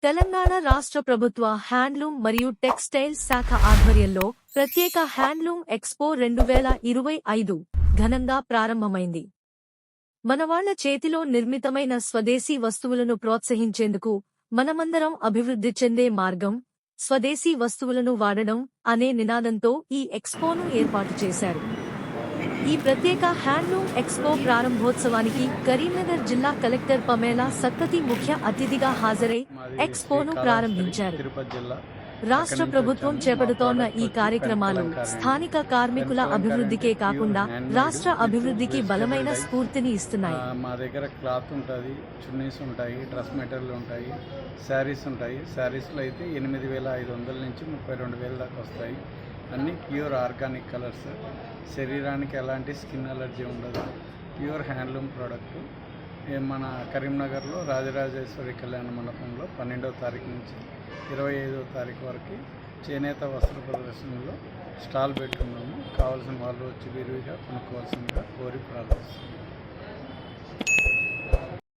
తెలంగాణ రాష్ట్ర ప్రభుత్వ హ్యాండ్లూమ్ మరియు టెక్స్టైల్ శాఖ ఆధ్వర్యంలో ప్రత్యేక హ్యాండ్లూమ్ ఎక్స్పో 2025 ఘనంగా ప్రారంభమైంది. మనవాళ్ల చేతిలో నిర్మితమైన స్వదేశీ వస్తువులను ప్రోత్సహించేందుకు మనమందరం అభివృద్ధి చెందే మార్గం స్వదేశీ వస్తువులను వాడడం అనే నినాదంతో ఈ ఎక్స్పోను ఏర్పాటు చేశారు. ఈ ప్రత్యేక హ్యాండ్లూమ్ ఎక్స్పో ప్రారంభోత్సవానికి కరీంనగర్ జిల్లా కలెక్టర్ పమేలా సత్తతి ముఖ్య అతిథిగా హాజరై ఎక్స్పోను ప్రారంభించారు. రాష్ట్ర ప్రభుత్వం చేపడుతోన్న ఈ కార్యక్రమాలు స్థానిక కార్మికుల అభివృద్ధికే కాకుండా రాష్ట్ర అభివృద్ధికి బలమైన స్ఫూర్తిని ఇస్తున్నాయి. మా దగ్గర క్లాత్ ఉంటుంది, చున్నీస్ ఉంటాయి, డ్రెస్ మెటీరియల్ ఉంటాయి, శారీస్ ఉంటాయి. శారీస్లో అయితే 8,500 నుంచి 32,000 దాకా వస్తాయి. అన్నీ ప్యూర్ ఆర్గానిక్ కలర్స్, శరీరానికి ఎలాంటి స్కిన్ అలర్జీ ఉండదు. Pure handloom product. మన కరీంనగర్లో రాజరాజేశ్వరి కళ్యాణ మండపంలో 12వ తారీఖు నుంచి 25వ తారీఖు వరకు చేనేత వస్త్ర ప్రదర్శనలో స్టాల్ పెట్టుకున్నాము. కావాల్సిన వాళ్ళు వచ్చి విరివిగా కొనుక్కోవాల్సిందిగా కోరి ప్రార్థిస్తున్నాము.